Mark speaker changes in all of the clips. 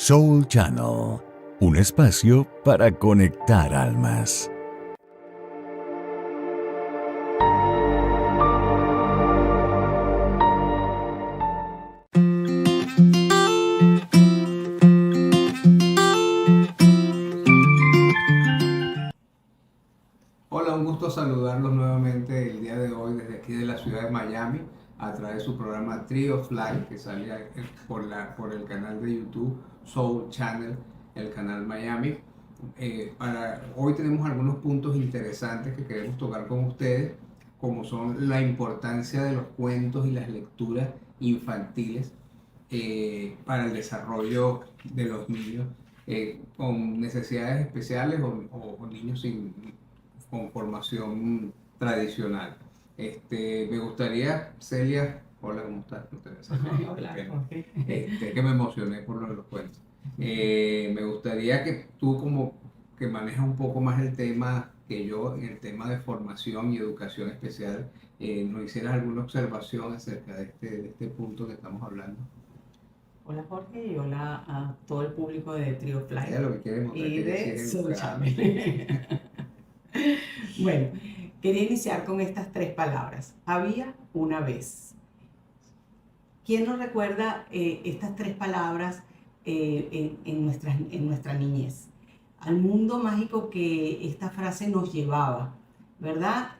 Speaker 1: Soul Channel, un espacio para conectar almas.
Speaker 2: Hola, un gusto saludarlos nuevamente el día de hoy desde aquí de la ciudad de Miami a través de su programa Tree of Life que sale por el canal de YouTube Soul Channel, el canal Miami. Hoy tenemos algunos puntos interesantes que queremos tocar con ustedes, como son la importancia de los cuentos y las lecturas infantiles para el desarrollo de los niños con necesidades especiales o niños con formación tradicional. Me gustaría, Celia, hola, ¿cómo estás? No te ves.
Speaker 3: Hola,
Speaker 2: Bien.
Speaker 3: Jorge.
Speaker 2: Que me emocioné por lo de los cuentos. Me gustaría que tú como que manejas un poco más el tema que yo, en el tema de formación y educación especial, nos hicieras alguna observación acerca de este punto que estamos hablando.
Speaker 3: Hola, Jorge, y hola a todo el público de Trio Fly
Speaker 2: Ella lo que quiere es mostrar
Speaker 3: y
Speaker 2: que ella sí
Speaker 3: de
Speaker 2: es
Speaker 3: Soul
Speaker 2: educada.
Speaker 3: Channel. Bueno, quería iniciar con estas tres palabras. Había una vez. ¿Quién nos recuerda estas tres palabras en nuestra niñez? Al mundo mágico que esta frase nos llevaba, ¿verdad?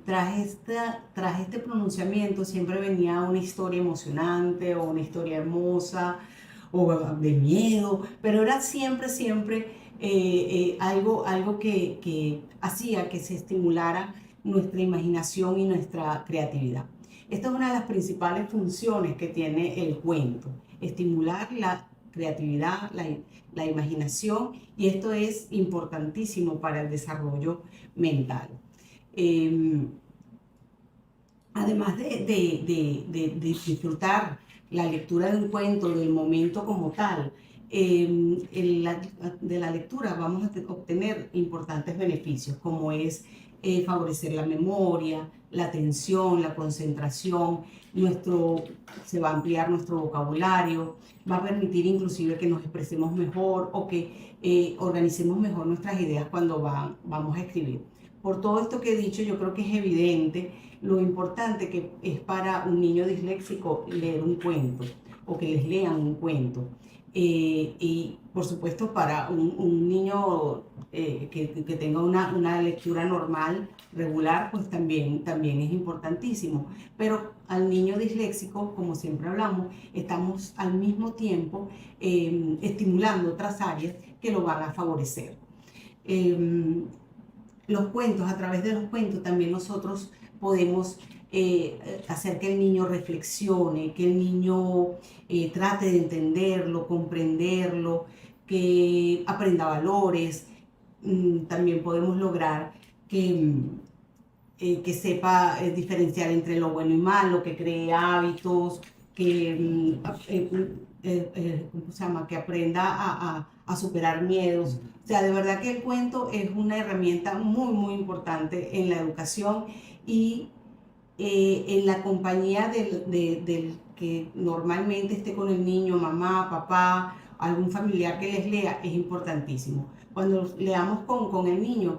Speaker 3: Tras este pronunciamiento siempre venía una historia emocionante o una historia hermosa o de miedo, pero era siempre algo que hacía que se estimulara nuestra imaginación y nuestra creatividad. Esta es una de las principales funciones que tiene el cuento, estimular la creatividad, la imaginación, y esto es importantísimo para el desarrollo mental. Eh, Además de disfrutar la lectura de un cuento, del momento como tal, de la lectura vamos a obtener importantes beneficios, como es favorecer la memoria, la atención, la concentración, se va a ampliar nuestro vocabulario, va a permitir inclusive que nos expresemos mejor o que organicemos mejor nuestras ideas cuando vamos a escribir. Por todo esto que he dicho, yo creo que es evidente lo importante que es para un niño disléxico leer un cuento o que les lean un cuento. Y por supuesto para un niño que tenga una lectura normal, regular, pues también es importantísimo. Pero al niño disléxico, como siempre hablamos, estamos al mismo tiempo estimulando otras áreas que lo van a favorecer. Los cuentos, a través de los cuentos también nosotros podemos hacer que el niño reflexione, que el niño trate de entenderlo, comprenderlo, que aprenda valores. También podemos lograr que sepa diferenciar entre lo bueno y malo, que cree hábitos, que, ¿cómo se llama? Que aprenda a superar miedos. O sea, de verdad que el cuento es una herramienta muy importante en la educación y en la compañía del que normalmente esté con el niño, mamá, papá, algún familiar que les lea, es importantísimo. Cuando leamos con el niño,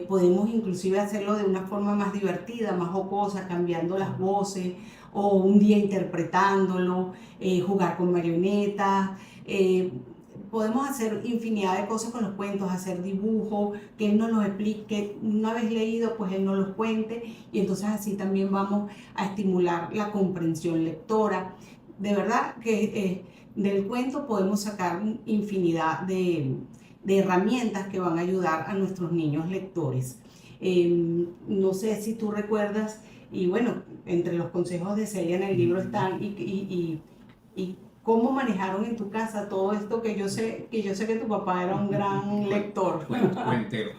Speaker 3: podemos inclusive hacerlo de una forma más divertida, más jocosa, cambiando las voces, o un día interpretándolo, jugar con marionetas. Podemos hacer infinidad de cosas con los cuentos, hacer dibujos, que él nos los explique, una vez leído, pues él nos los cuente, y entonces así también vamos a estimular la comprensión lectora. De verdad que del cuento podemos sacar infinidad de herramientas que van a ayudar a nuestros niños lectores. No sé si tú recuerdas, y bueno, entre los consejos de Celia en el libro están, y cómo manejaron en tu casa todo esto que yo sé que tu papá era un gran lector.
Speaker 2: Cuentero.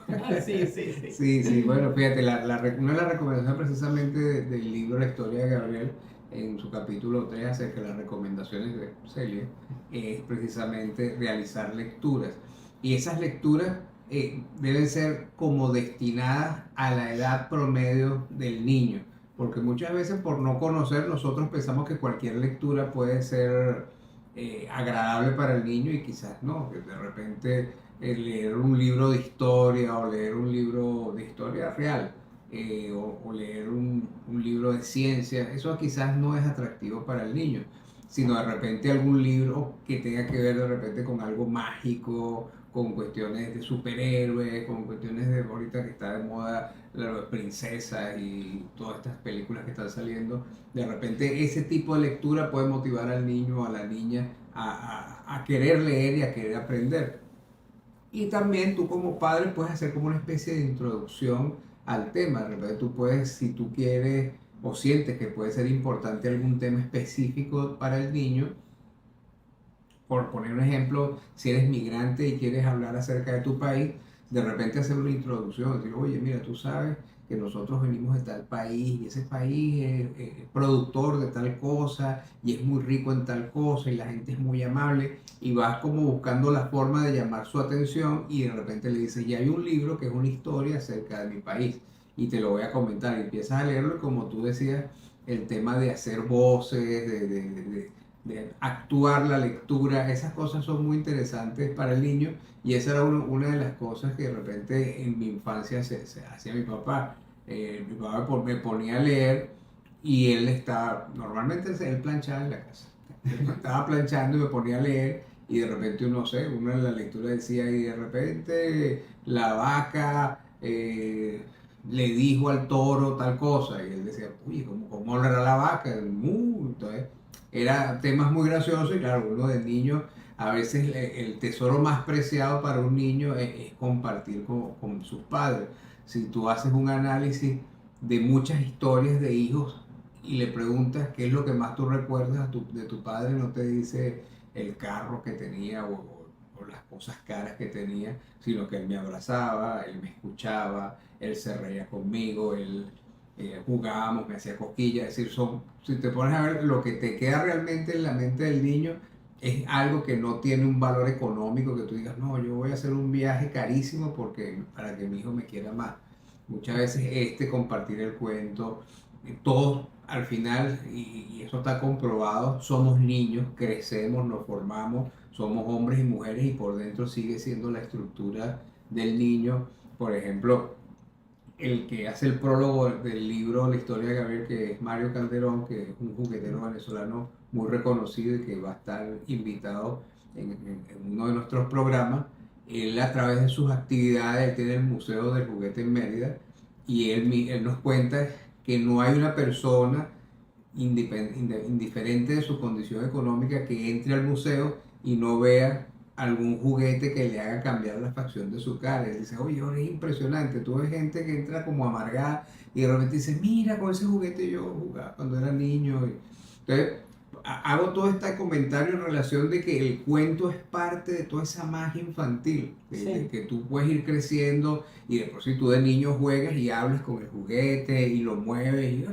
Speaker 3: Sí.
Speaker 2: Sí, bueno, fíjate, una de las recomendaciones precisamente del libro La historia de Gabriel, en su capítulo 3 acerca de las recomendaciones de Celia, es precisamente realizar lecturas. Y esas lecturas deben ser como destinadas a la edad promedio del niño, porque muchas veces por no conocer nosotros pensamos que cualquier lectura puede ser agradable para el niño y quizás no, que de repente leer un libro de historia o leer un libro de historia real o leer un libro de ciencia, eso quizás no es atractivo para el niño, sino de repente algún libro que tenga que ver de repente con algo mágico, con cuestiones de superhéroes, con cuestiones de ahorita que está de moda las princesas y todas estas películas que están saliendo. De repente ese tipo de lectura puede motivar al niño o a la niña a querer leer y a querer aprender. Y también tú como padre puedes hacer como una especie de introducción al tema. De repente tú puedes, si tú quieres o sientes que puede ser importante algún tema específico para el niño, por poner un ejemplo, si eres migrante y quieres hablar acerca de tu país, de repente hacer una introducción, decir, oye, mira, tú sabes que nosotros venimos de tal país y ese país es productor de tal cosa y es muy rico en tal cosa y la gente es muy amable y vas como buscando la forma de llamar su atención y de repente le dices, ya hay un libro que es una historia acerca de mi país y te lo voy a comentar y empiezas a leerlo y como tú decías, el tema de hacer voces, de actuar la lectura, esas cosas son muy interesantes para el niño y esa era una de las cosas que de repente en mi infancia se hacía mi papá. Mi papá me ponía a leer y él estaba, normalmente él planchaba en la casa, estaba planchando y me ponía a leer y de repente no sé, uno en la lectura decía y de repente la vaca le dijo al toro tal cosa y él decía, uy, ¿cómo hablará la vaca? Entonces, era temas muy graciosos y claro, uno de niño, a veces el tesoro más preciado para un niño es compartir con sus padres. Si tú haces un análisis de muchas historias de hijos y le preguntas qué es lo que más tú recuerdas de tu padre, no te dice el carro que tenía o las cosas caras que tenía, sino que él me abrazaba, él me escuchaba, él se reía conmigo, él jugábamos, me hacía cosquillas, es decir, si te pones a ver lo que te queda realmente en la mente del niño, es algo que no tiene un valor económico, que tú digas, no, yo voy a hacer un viaje carísimo para que mi hijo me quiera más. Muchas veces compartir el cuento, todos al final, y eso está comprobado, somos niños, crecemos, nos formamos, somos hombres y mujeres y por dentro sigue siendo la estructura del niño. Por ejemplo, el que hace el prólogo del libro La historia de Gabriel, que es Mario Calderón, que es un juguetero venezolano muy reconocido y que va a estar invitado en uno de nuestros programas. Él a través de sus actividades, él tiene el Museo del Juguete en Mérida y él nos cuenta que no hay una persona indiferente de su condición económica que entre al museo y no vea algún juguete que le haga cambiar la facción de su cara. Y dice, oye, ahora es impresionante. Tú ves gente que entra como amargada y de repente dice, mira, con ese juguete yo jugaba cuando era niño. Entonces, hago todo este comentario en relación de que el cuento es parte de toda esa magia infantil, de que tú puedes ir creciendo y después si tú de niño juegas y hablas con el juguete y lo mueves y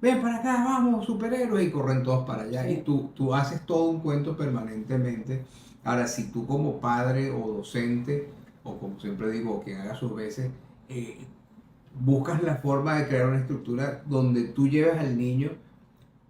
Speaker 2: ven para acá, vamos, superhéroes, y corren todos para allá. Sí. Y tú haces todo un cuento permanentemente. Ahora, si tú como padre o docente, o como siempre digo, quien haga sus veces, buscas la forma de crear una estructura donde tú lleves al niño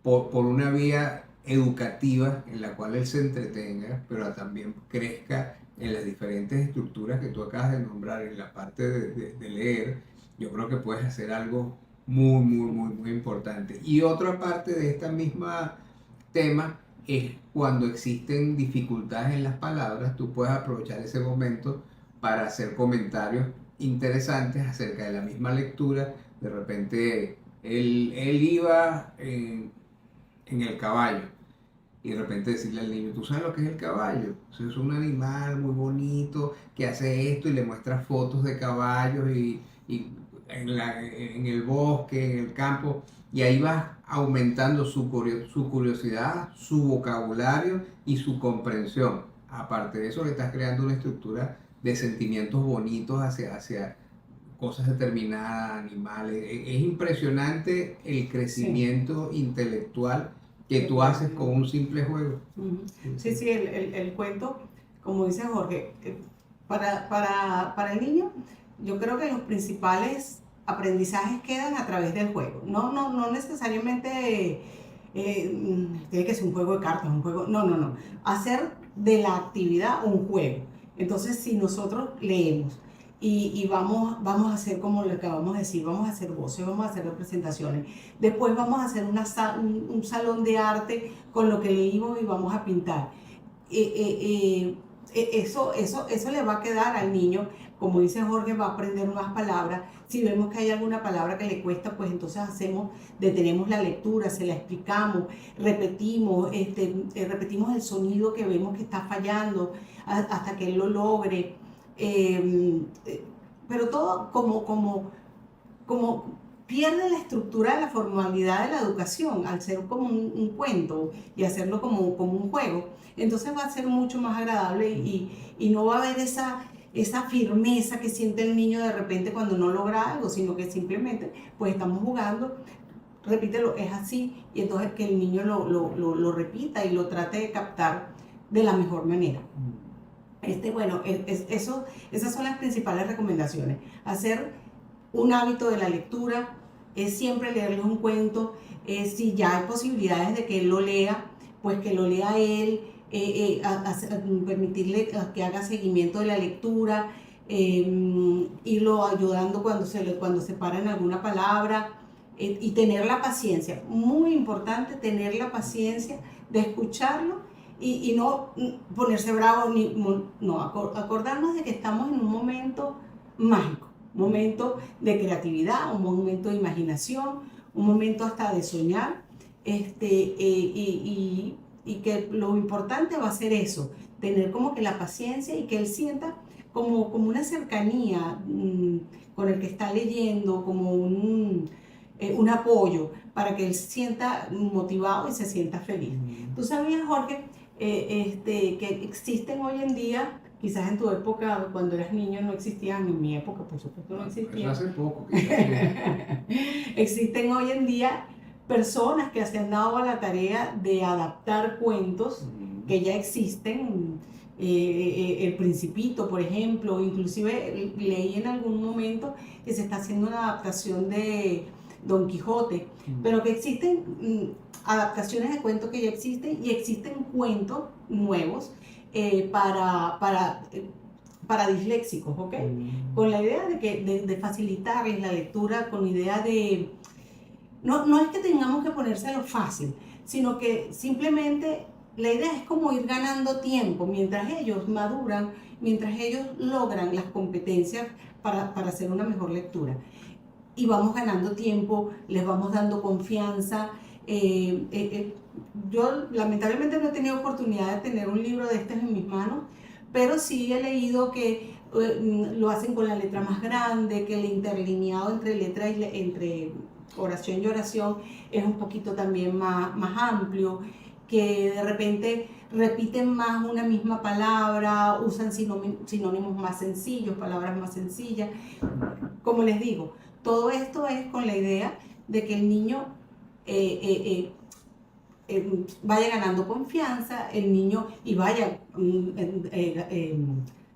Speaker 2: por una vía educativa en la cual él se entretenga, pero también crezca en las diferentes estructuras que tú acabas de nombrar en la parte de leer, yo creo que puedes hacer algo muy importante. Y otra parte de esta misma tema es cuando existen dificultades en las palabras, tú puedes aprovechar ese momento para hacer comentarios interesantes acerca de la misma lectura. De repente él iba en el caballo y de repente decirle al niño, ¿tú sabes lo que es el caballo? Es un animal muy bonito que hace esto y le muestra fotos de caballos y en el bosque, en el campo, y ahí vas aumentando su curiosidad, su vocabulario y su comprensión. Aparte de eso, le estás creando una estructura de sentimientos bonitos hacia cosas determinadas, animales. Es impresionante el crecimiento intelectual que tú haces con un simple juego.
Speaker 3: Sí, sí, el cuento, como dice Jorge, para el niño, yo creo que los principales aprendizajes quedan a través del juego. No necesariamente tiene que ser un juego de cartas, un juego, no, hacer de la actividad un juego. Entonces, si nosotros leemos y vamos a hacer como lo que vamos a decir, vamos a hacer voces, vamos a hacer representaciones, después vamos a hacer un salón de arte con lo que leímos y vamos a pintar. Eso le va a quedar al niño, como dice Jorge, va a aprender más palabras. Si vemos que hay alguna palabra que le cuesta, pues entonces detenemos la lectura, se la explicamos, repetimos el sonido que vemos que está fallando hasta que él lo logre. Pero todo como pierde la estructura de la formalidad de la educación al ser como un cuento y hacerlo como un juego. Entonces va a ser mucho más agradable y no va a haber esa firmeza que siente el niño de repente cuando no logra algo, sino que simplemente pues estamos jugando, repítelo, es así, y entonces que el niño lo repita y lo trate de captar de la mejor manera. Bueno, esas son las principales recomendaciones. Hacer un hábito de la lectura, es siempre leerles un cuento, si ya hay posibilidades de que él lo lea, pues que lo lea él, permitirle que haga seguimiento de la lectura, irlo ayudando cuando se para en alguna palabra, y tener la paciencia, muy importante tener la paciencia de escucharlo y no ponerse bravo, no, acordarnos de que estamos en un momento mágico, un momento de creatividad, un momento de imaginación, un momento hasta de soñar, y que lo importante va a ser eso, tener como que la paciencia y que él sienta como una cercanía con el que está leyendo, como un apoyo para que él se sienta motivado y se sienta feliz. ¿Tú sabías, Jorge, que existen hoy en día, quizás en tu época, cuando eras niño no existían, en mi época por supuesto no existían?
Speaker 2: Eso hace poco.
Speaker 3: Existen hoy en día personas que se han dado a la tarea de adaptar cuentos que ya existen, El Principito, por ejemplo, inclusive leí en algún momento que se está haciendo una adaptación de Don Quijote, pero que existen adaptaciones de cuentos que ya existen y existen cuentos nuevos para disléxicos, ¿ok? Con la idea de facilitarles la lectura, con la idea de... No es que tengamos que ponérselo fácil, sino que simplemente la idea es como ir ganando tiempo mientras ellos maduran, mientras ellos logran las competencias para hacer una mejor lectura. Y vamos ganando tiempo, les vamos dando confianza. Yo lamentablemente no he tenido oportunidad de tener un libro de estos en mis manos, pero sí he leído que lo hacen con la letra más grande, que el interlineado entre letra entre oración y oración es un poquito también más amplio, que de repente repiten más una misma palabra, usan sinónimos más sencillos, palabras más sencillas. Como les digo, todo esto es con la idea de que el niño vaya ganando confianza, el niño y vaya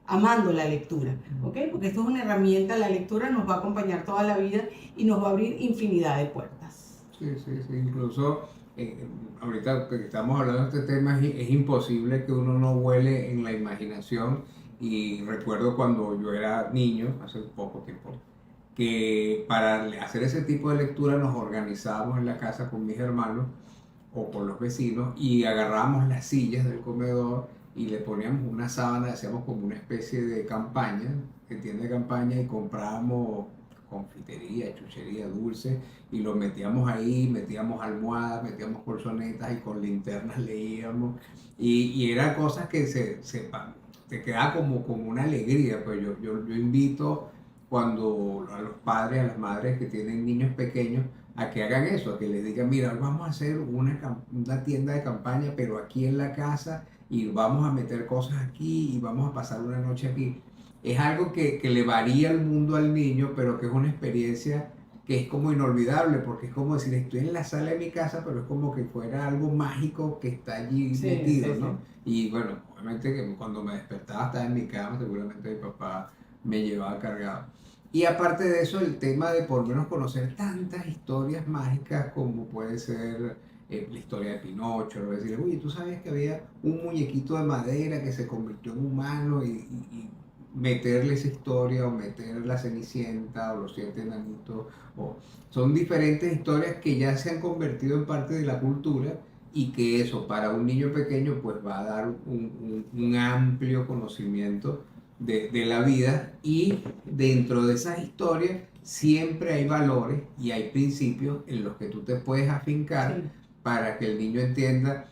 Speaker 3: amando la lectura, ¿ok? Porque esto es una herramienta, la lectura nos va a acompañar toda la vida y nos va a abrir infinidad de puertas.
Speaker 2: Sí, incluso ahorita que estamos hablando de este tema es imposible que uno no vuele en la imaginación, y recuerdo cuando yo era niño, hace poco tiempo, que para hacer ese tipo de lectura nos organizábamos en la casa con mis hermanos o con los vecinos y agarrábamos las sillas del comedor y le poníamos una sábana, hacíamos como una especie de campaña, tienda de campaña, y comprábamos confitería, chuchería, dulce, y lo metíamos ahí, metíamos almohadas, metíamos colchonetas y con linternas leíamos, y eran cosas que te queda como una alegría. Pues yo invito cuando a los padres, a las madres que tienen niños pequeños, a que hagan eso, a que les digan, mira, vamos a hacer una tienda de campaña, pero aquí en la casa, y vamos a meter cosas aquí y vamos a pasar una noche aquí. Es algo que le varía el mundo al niño, pero que es una experiencia que es como inolvidable, porque es como decir, estoy en la sala de mi casa, pero es como que fuera algo mágico que está allí metido, ¿no? Y bueno, obviamente que cuando me despertaba estaba en mi cama, seguramente mi papá me llevaba cargado. Y aparte de eso, el tema de por lo menos conocer tantas historias mágicas como puede ser la historia de Pinocho, o decirle, oye, ¿tú sabes que había un muñequito de madera que se convirtió en humano? Y meterle esa historia, o meter la Cenicienta, o los siete enanitos, o son diferentes historias que ya se han convertido en parte de la cultura, y que eso para un niño pequeño pues va a dar un amplio conocimiento de la vida, y dentro de esas historias siempre hay valores y hay principios en los que tú te puedes afincar,
Speaker 3: Sí.
Speaker 2: para que el niño entienda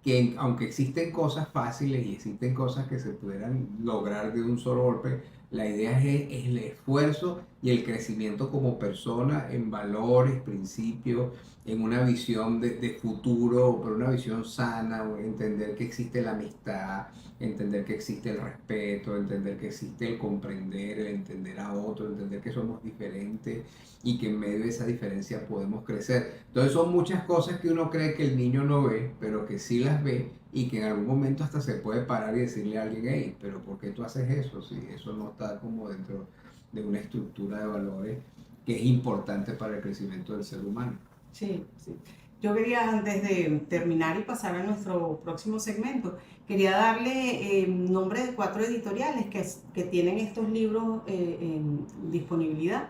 Speaker 2: que aunque existen cosas fáciles y existen cosas que se puedan lograr de un solo golpe, la idea es el esfuerzo y el crecimiento como persona en valores, principios, en una visión de futuro, pero una visión sana, o entender que existe la amistad, entender que existe el respeto, entender que existe el comprender, el entender a otro, entender que somos diferentes y que en medio de esa diferencia podemos crecer. Entonces son muchas cosas que uno cree que el niño no ve, pero que sí las ve, y que en algún momento hasta se puede parar y decirle a alguien, hey, pero ¿por qué tú haces eso? Si eso no está como dentro de una estructura de valores que es importante para el crecimiento del ser humano.
Speaker 3: Sí, sí. Yo quería, antes de terminar y pasar a nuestro próximo segmento, quería darle nombre de 4 editoriales que tienen estos libros en disponibilidad.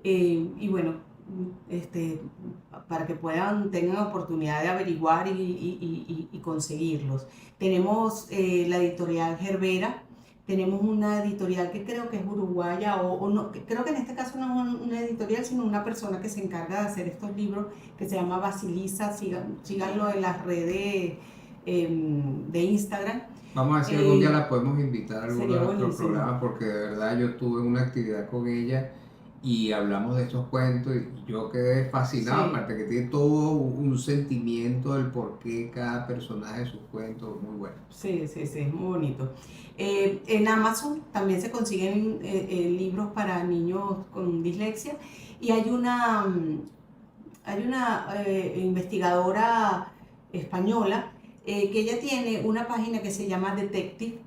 Speaker 3: Y bueno, para que tengan oportunidad de averiguar y conseguirlos. Tenemos la editorial Gerbera. Tenemos una editorial que creo que es uruguaya, o no, creo que en este caso no es una editorial, sino una persona que se encarga de hacer estos libros, que se llama Basilisa. Síganlo en las redes de Instagram.
Speaker 2: Vamos a ver si algún día la podemos invitar a alguno
Speaker 3: Sería
Speaker 2: de nuestros
Speaker 3: buenísimo.
Speaker 2: programas, porque de verdad yo tuve una actividad con ella y hablamos de estos cuentos, y yo quedé fascinado,
Speaker 3: Sí.
Speaker 2: aparte que tiene todo un sentimiento del por qué cada personaje de sus cuentos, muy bueno.
Speaker 3: Sí, sí, sí, es muy bonito. En Amazon también se consiguen libros para niños con dislexia, y hay una investigadora española que ella tiene una página que se llama Detective.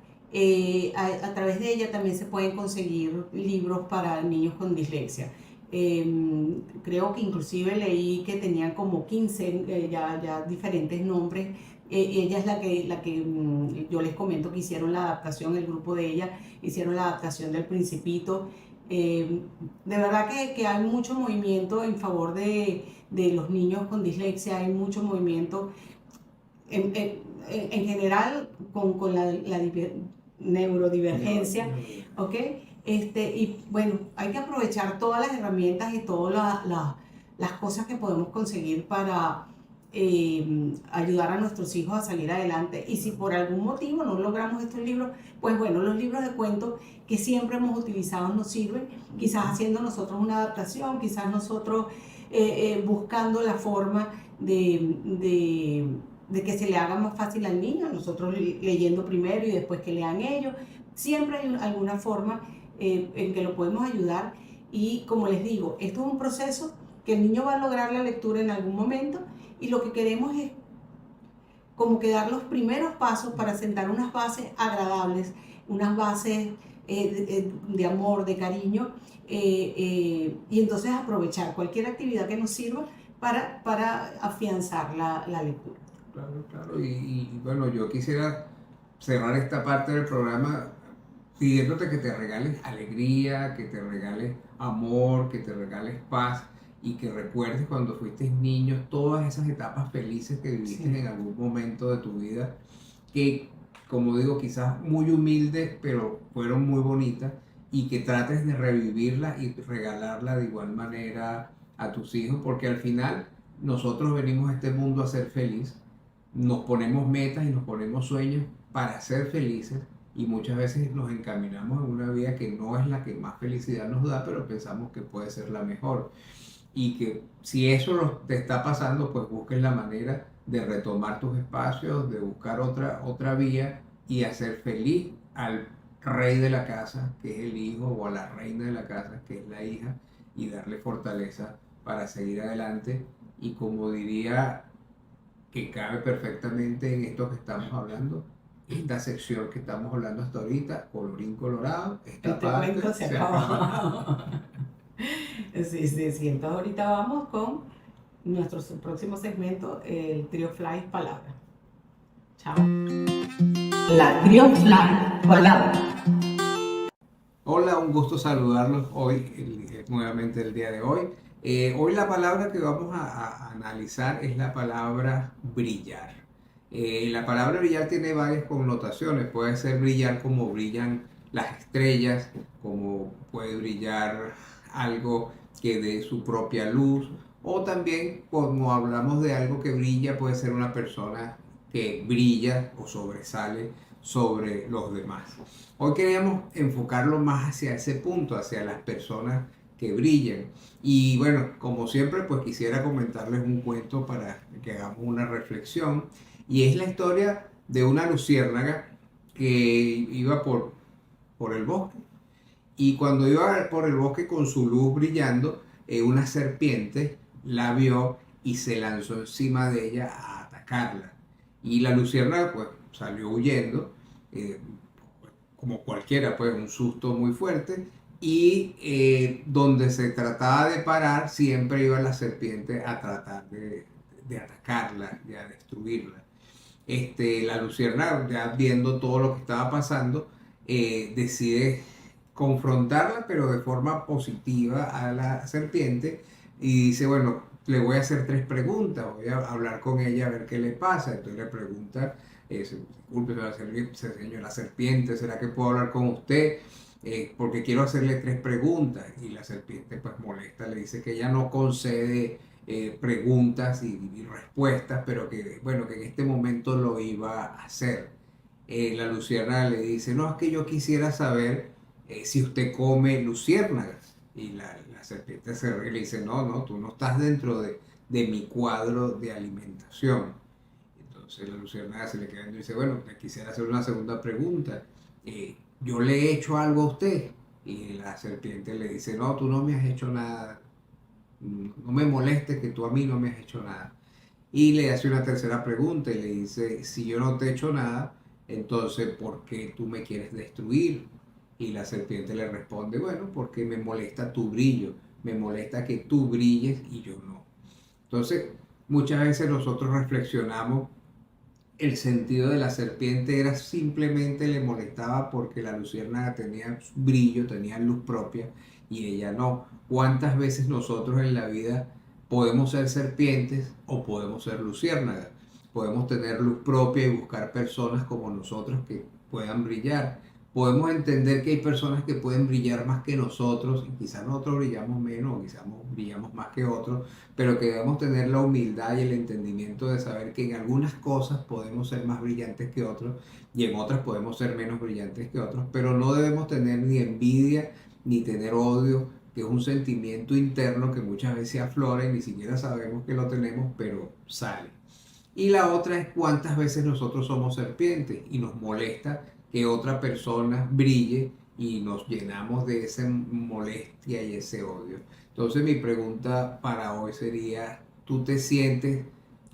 Speaker 3: A través de ella también se pueden conseguir libros para niños con dislexia. Creo que inclusive leí que tenían como 15 ya diferentes nombres. Ella es la que yo les comento que hicieron la adaptación, el grupo de ella hicieron la adaptación del Principito. De verdad que hay mucho movimiento en favor de los niños con dislexia, hay mucho movimiento en general con la neurodivergencia, ¿ok? Y bueno, hay que aprovechar todas las herramientas y todas las cosas que podemos conseguir para ayudar a nuestros hijos a salir adelante. Y si por algún motivo no logramos estos libros, pues bueno, los libros de cuentos que siempre hemos utilizado nos sirven, quizás haciendo nosotros una adaptación, quizás nosotros buscando la forma de que se le haga más fácil al niño, nosotros leyendo primero y después que lean ellos. Siempre hay alguna forma en que lo podemos ayudar, y como les digo, esto es un proceso que el niño va a lograr la lectura en algún momento, y lo que queremos es como que dar los primeros pasos para sentar unas bases agradables, unas bases de amor, de cariño, y entonces aprovechar cualquier actividad que nos sirva para afianzar la lectura.
Speaker 2: Claro, claro. Y bueno, yo quisiera cerrar esta parte del programa pidiéndote que te regales alegría, que te regales amor, que te regales paz, y que recuerdes cuando fuiste niño todas esas etapas felices que viviste
Speaker 3: Sí.
Speaker 2: en algún momento de tu vida, que, como digo, quizás muy humildes, pero fueron muy bonitas, y que trates de revivirlas y regalarlas de igual manera a tus hijos, porque al final nosotros venimos a este mundo a ser feliz, nos ponemos metas y nos ponemos sueños para ser felices, y muchas veces nos encaminamos en una vida que no es la que más felicidad nos da, pero pensamos que puede ser la mejor. Y que si eso te está pasando, pues busques la manera de retomar tus espacios, de buscar otra vía, y hacer feliz al rey de la casa, que es el hijo, o a la reina de la casa, que es la hija, y darle fortaleza para seguir adelante. Y como diría, que cabe perfectamente en esto que estamos hablando, esta sección que estamos hablando hasta ahorita, colorín colorado, esta
Speaker 3: Este
Speaker 2: parte
Speaker 3: cuento se
Speaker 2: se
Speaker 3: acabó.
Speaker 2: acabó.
Speaker 3: Sí, sí, sí. Entonces ahorita vamos con nuestro próximo segmento, el Trio Fly Palabra. Chao. La Trio Fly Palabra.
Speaker 2: Hola, un gusto saludarlos hoy, nuevamente el día de hoy. Hoy la palabra que vamos a analizar es la palabra brillar. La palabra brillar tiene varias connotaciones. Puede ser brillar como brillan las estrellas, como puede brillar algo que dé su propia luz, o también como hablamos de algo que brilla, puede ser una persona que brilla o sobresale sobre los demás. Hoy queríamos enfocarlo más hacia ese punto, hacia las personas que brillan. Y bueno, como siempre, pues quisiera comentarles un cuento para que hagamos una reflexión. Y es la historia de una luciérnaga que iba por el bosque. Y cuando iba por el bosque con su luz brillando, una serpiente la vio y se lanzó encima de ella a atacarla. Y la luciérnaga pues salió huyendo, como cualquiera, pues un susto muy fuerte. Y donde se trataba de parar, siempre iba la serpiente a tratar de atacarla, de destruirla. La luciérnaga, ya viendo todo lo que estaba pasando, decide confrontarla, pero de forma positiva a la serpiente, y dice, bueno, le voy a hacer 3 preguntas, voy a hablar con ella a ver qué le pasa. Entonces le pregunta, disculpe, señora serpiente, ¿será que puedo hablar con usted? Porque quiero hacerle 3 preguntas. Y la serpiente, pues molesta, le dice que ella no concede preguntas y respuestas, pero que, bueno, que en este momento lo iba a hacer. La luciérnaga le dice, no, es que yo quisiera saber si usted come luciérnagas. Y la serpiente se ríe y le dice, no, tú no estás dentro de mi cuadro de alimentación. Entonces la luciérnaga se le queda viendo y dice, bueno, te quisiera hacer una segunda pregunta. ¿Yo le he hecho algo a usted? Y la serpiente le dice, no, tú no me has hecho nada. No me molestes que tú a mí no me has hecho nada. Y le hace una tercera pregunta y le dice, si yo no te he hecho nada, entonces ¿por qué tú me quieres destruir? Y la serpiente le responde, bueno, porque me molesta tu brillo, me molesta que tú brilles y yo no. Entonces, muchas veces nosotros reflexionamos, el sentido de la serpiente era simplemente le molestaba porque la luciérnaga tenía brillo, tenía luz propia y ella no. ¿Cuántas veces nosotros en la vida podemos ser serpientes o podemos ser luciérnagas? Podemos tener luz propia y buscar personas como nosotros que puedan brillar. Podemos entender que hay personas que pueden brillar más que nosotros y quizás nosotros brillamos menos o quizás brillamos más que otros, pero que debemos tener la humildad y el entendimiento de saber que en algunas cosas podemos ser más brillantes que otros y en otras podemos ser menos brillantes que otros, pero no debemos tener ni envidia ni tener odio, que es un sentimiento interno que muchas veces aflora y ni siquiera sabemos que lo tenemos, pero sale. Y la otra es cuántas veces nosotros somos serpientes y nos molesta que otra persona brille y nos llenamos de esa molestia y ese odio. Entonces mi pregunta para hoy sería, ¿tú te sientes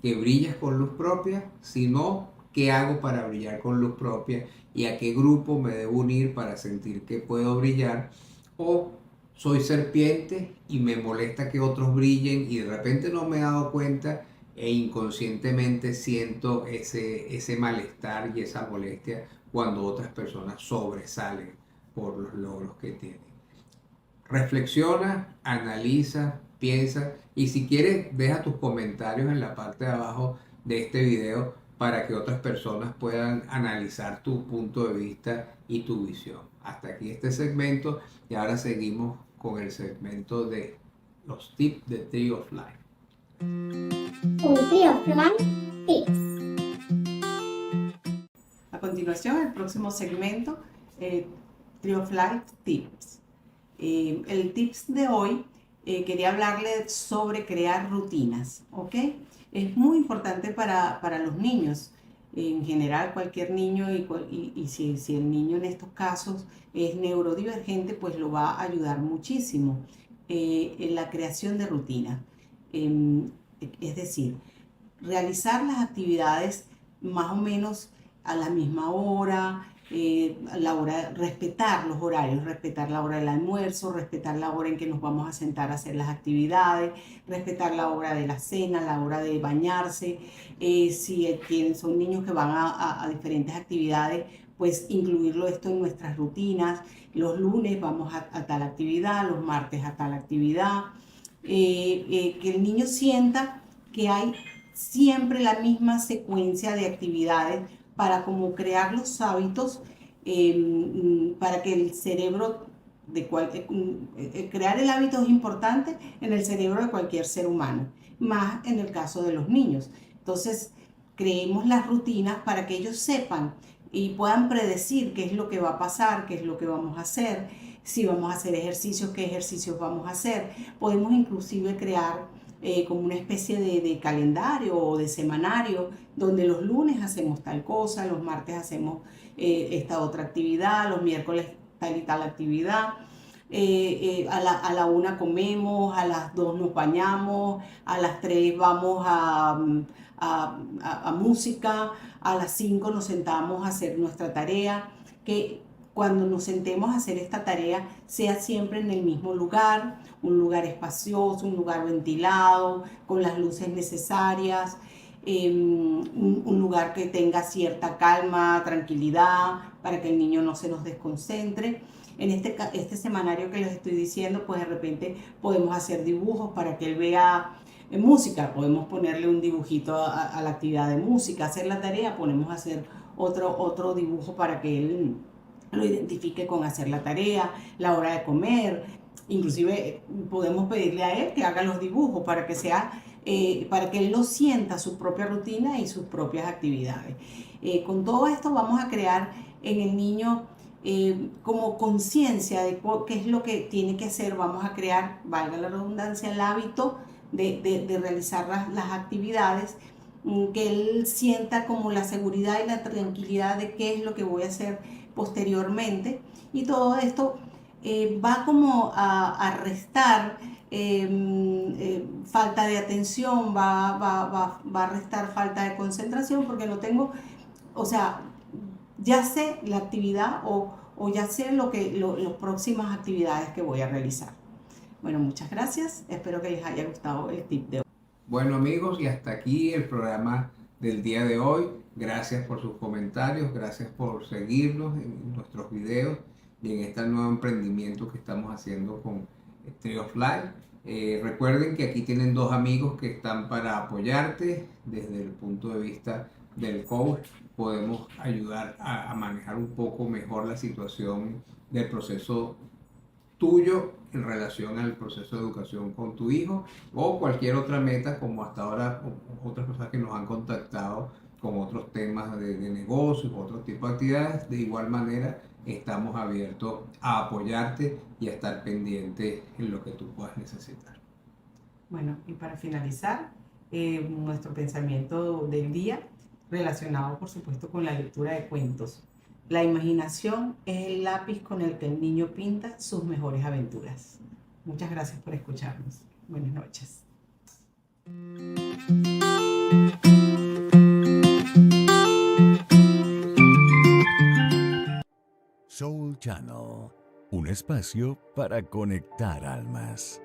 Speaker 2: que brillas con luz propia? Si no, ¿qué hago para brillar con luz propia? ¿Y a qué grupo me debo unir para sentir que puedo brillar? ¿O soy serpiente y me molesta que otros brillen y de repente no me he dado cuenta e inconscientemente siento ese malestar y esa molestia cuando otras personas sobresalen por los logros que tienen? Reflexiona, analiza, piensa y si quieres deja tus comentarios en la parte de abajo de este video para que otras personas puedan analizar tu punto de vista y tu visión. Hasta aquí este segmento y ahora seguimos con el segmento de los tips de Tree of Life.
Speaker 4: Un Tree of Life Tips.
Speaker 3: A continuación, el próximo segmento, Tree of Life Tips. El tips de hoy quería hablarles sobre crear rutinas, ¿ok? Es muy importante para los niños, en general cualquier niño y si el niño en estos casos es neurodivergente, pues lo va a ayudar muchísimo en la creación de rutinas. Es decir, realizar las actividades más o menos a la misma hora, la hora, respetar los horarios, respetar la hora del almuerzo, respetar la hora en que nos vamos a sentar a hacer las actividades, respetar la hora de la cena, la hora de bañarse. Si son niños que van a diferentes actividades, pues incluirlo esto en nuestras rutinas. Los lunes vamos a tal actividad, los martes a tal actividad. Que el niño sienta que hay siempre la misma secuencia de actividades para como crear los hábitos, para que el cerebro crear el hábito es importante en el cerebro de cualquier ser humano, más en el caso de los niños. Entonces, creemos las rutinas para que ellos sepan y puedan predecir qué es lo que va a pasar, qué es lo que vamos a hacer, si vamos a hacer ejercicios, qué ejercicios vamos a hacer. Podemos inclusive crear como una especie de calendario o de semanario, donde los lunes hacemos tal cosa, los martes hacemos esta otra actividad, los miércoles tal y tal actividad. A la 1 comemos, a las 2 nos bañamos, a las 3 vamos a música, a las 5 nos sentamos a hacer nuestra tarea, que cuando nos sentemos a hacer esta tarea sea siempre en el mismo lugar, un lugar espacioso, un lugar ventilado, con las luces necesarias, un lugar que tenga cierta calma, tranquilidad, para que el niño no se nos desconcentre. En este semanario que les estoy diciendo, pues de repente podemos hacer dibujos para que él vea música, podemos ponerle un dibujito a la actividad de música, hacer la tarea, ponemos a hacer otro dibujo para que él lo identifique con hacer la tarea, la hora de comer. Inclusive podemos pedirle a él que haga los dibujos para que él lo sienta, su propia rutina y sus propias actividades. Con todo esto vamos a crear en el niño como conciencia de qué es lo que tiene que hacer. Vamos a crear, valga la redundancia, el hábito de realizar las actividades, que él sienta como la seguridad y la tranquilidad de qué es lo que voy a hacer posteriormente. Y todo esto va como a restar falta de atención, va a restar falta de concentración, porque no tengo, o sea, ya sé la actividad o ya sé las próximas actividades que voy a realizar. Bueno, muchas gracias. Espero que les haya gustado el tip de hoy.
Speaker 2: Bueno amigos, y hasta aquí el programa del día de hoy. Gracias por sus comentarios, gracias por seguirnos en nuestros videos y en este nuevo emprendimiento que estamos haciendo con Tree of Life. Recuerden que aquí tienen dos amigos que están para apoyarte desde el punto de vista del coach. Podemos ayudar a manejar un poco mejor la situación del proceso tuyo en relación al proceso de educación con tu hijo o cualquier otra meta, como hasta ahora otras personas que nos han contactado con otros temas de negocios, otro tipo de actividades. De igual manera estamos abiertos a apoyarte y a estar pendiente en lo que tú puedas necesitar.
Speaker 3: Bueno, y para finalizar, nuestro pensamiento del día relacionado por supuesto con la lectura de cuentos. La imaginación es el lápiz con el que el niño pinta sus mejores aventuras. Muchas gracias por escucharnos. Buenas noches.
Speaker 1: Soul Channel, un espacio para conectar almas.